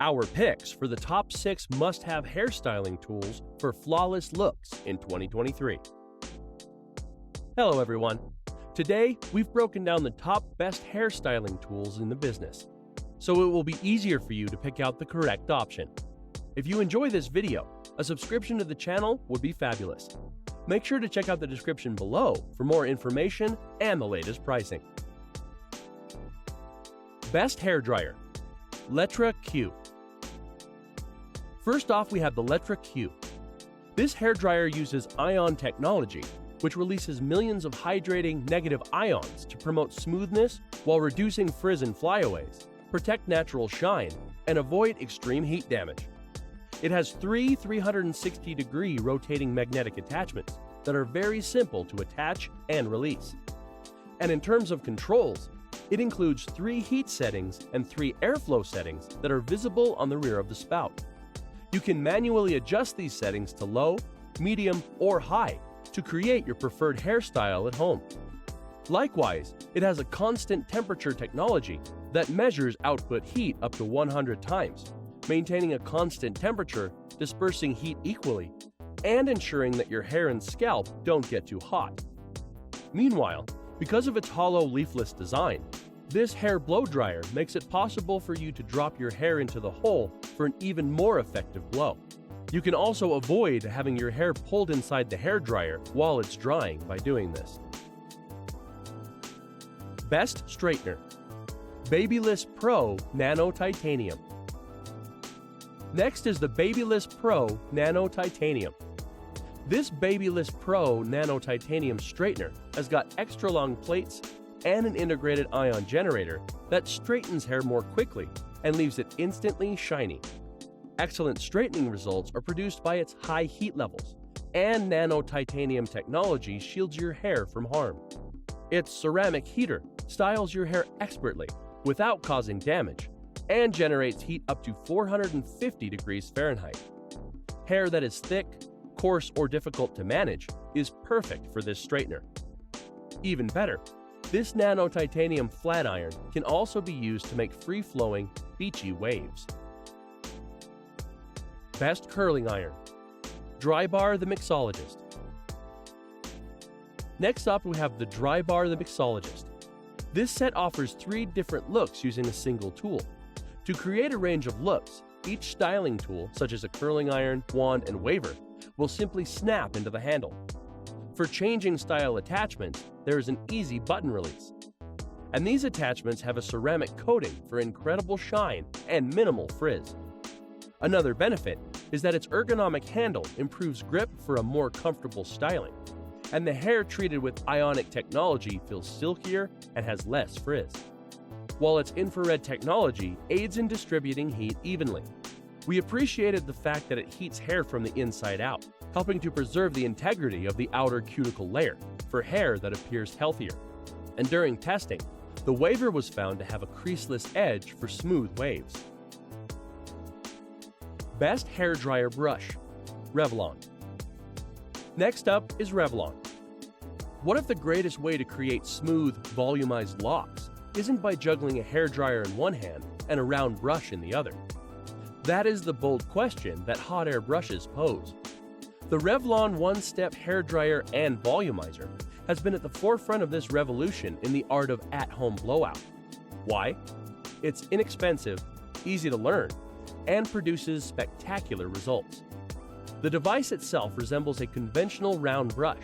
Our picks for the top 6 must-have hairstyling tools for flawless looks in 2023. Hello everyone. Today, we've broken down the top best hairstyling tools in the business, so it will be easier for you to pick out the correct option. If you enjoy this video, a subscription to the channel would be fabulous. Make sure to check out the description below for more information and the latest pricing. Best hairdryer, LettreQ. First off, we have the LettreQ. This hairdryer uses ion technology, which releases millions of hydrating negative ions to promote smoothness while reducing frizz and flyaways, protect natural shine, and avoid extreme heat damage. It has 3 360-degree rotating magnetic attachments that are very simple to attach and release. And in terms of controls, it includes 3 heat settings and 3 airflow settings that are visible on the rear of the spout. You can manually adjust these settings to low, medium, or high to create your preferred hairstyle at home. Likewise, it has a constant temperature technology that measures output heat up to 100 times, maintaining a constant temperature, dispersing heat equally, and ensuring that your hair and scalp don't get too hot. Meanwhile, because of its hollow leafless design, this hair blow dryer makes it possible for you to drop your hair into the hole for an even more effective blow. You can also avoid having your hair pulled inside the hair dryer while it's drying by doing this. Best straightener, BabylissPRO Nano Titanium. Next is the BabylissPRO Nano Titanium. This BabylissPRO Nano Titanium straightener has got extra long plates and an integrated ion generator that straightens hair more quickly and leaves it instantly shiny. Excellent straightening results are produced by its high heat levels, and nano titanium technology shields your hair from harm. Its ceramic heater styles your hair expertly without causing damage and generates heat up to 450 degrees Fahrenheit. Hair that is thick, coarse, or difficult to manage is perfect for this straightener. Even better, this nano titanium flat iron can also be used to make free-flowing, beachy waves. Best curling iron, Drybar the Mixologist. Next up, we have the Drybar the Mixologist. This set offers 3 different looks using a single tool. To create a range of looks, each styling tool, such as a curling iron, wand, and waver, will simply snap into the handle. For changing style attachments, there is an easy button release. And these attachments have a ceramic coating for incredible shine and minimal frizz. Another benefit is that its ergonomic handle improves grip for a more comfortable styling, and the hair treated with ionic technology feels silkier and has less frizz, while its infrared technology aids in distributing heat evenly. We appreciated the fact that it heats hair from the inside out, helping to preserve the integrity of the outer cuticle layer for hair that appears healthier. And during testing, the waver was found to have a creaseless edge for smooth waves. Best hairdryer brush, REVLON. Next up is REVLON. What if the greatest way to create smooth, volumized locks isn't by juggling a hairdryer in one hand and a round brush in the other? That is the bold question that hot air brushes pose. The REVLON one-step hairdryer and volumizer has been at the forefront of this revolution in the art of at-home blowout. Why? It's inexpensive, easy to learn, and produces spectacular results. The device itself resembles a conventional round brush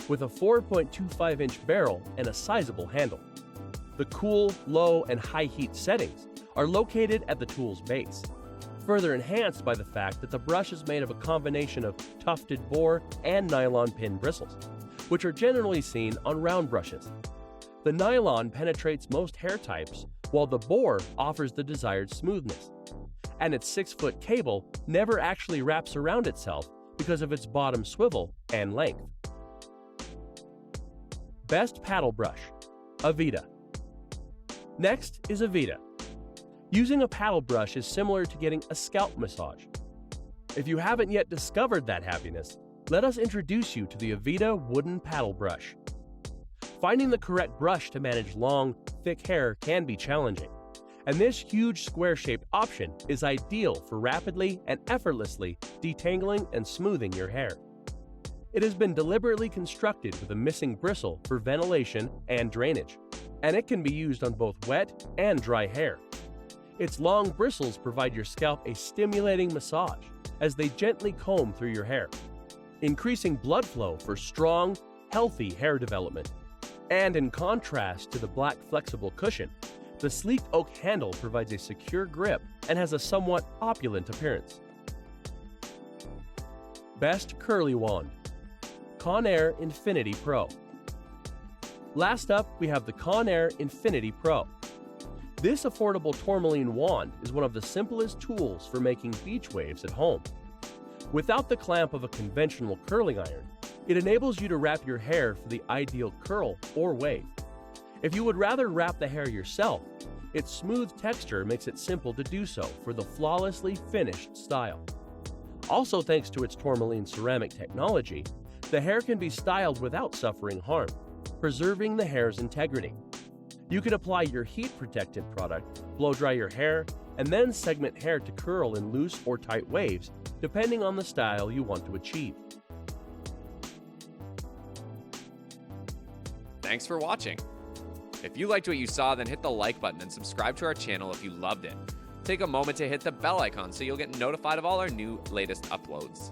with a 4.25-inch barrel and a sizable handle. The cool, low, and high heat settings are located at the tool's base, further enhanced by the fact that the brush is made of a combination of tufted boar and nylon pin bristles, which are generally seen on round brushes. The nylon penetrates most hair types, while the boar offers the desired smoothness. And its 6-foot cable never actually wraps around itself because of its bottom swivel and length. Best paddle brush, AVEDA. Next is AVEDA. Using a paddle brush is similar to getting a scalp massage. If you haven't yet discovered that happiness, let us introduce you to the AVEDA wooden paddle brush. Finding the correct brush to manage long, thick hair can be challenging, And this huge square-shaped option is ideal for rapidly and effortlessly detangling and smoothing your hair. It has been deliberately constructed with a missing bristle for ventilation and drainage, and it can be used on both wet and dry hair. Its long bristles provide your scalp a stimulating massage as they gently comb through your hair, increasing blood flow for strong, healthy hair development. And in contrast to the black flexible cushion, the sleek oak handle provides a secure grip and has a somewhat opulent appearance. Best Curly Wand, Conair Infiniti Pro. Last up, we have the Conair Infiniti Pro. This affordable tourmaline wand is one of the simplest tools for making beach waves at home. Without the clamp of a conventional curling iron, it enables you to wrap your hair for the ideal curl or wave. If you would rather wrap the hair yourself, its smooth texture makes it simple to do so for the flawlessly finished style. Also, thanks to its tourmaline ceramic technology, the hair can be styled without suffering harm, preserving the hair's integrity. You can apply your heat-protected product, blow dry your hair, and then segment hair to curl in loose or tight waves, depending on the style you want to achieve. Thanks for watching. If you liked what you saw, then hit the like button and subscribe to our channel if you loved it. Take a moment to hit the bell icon so you'll get notified of all our new latest uploads.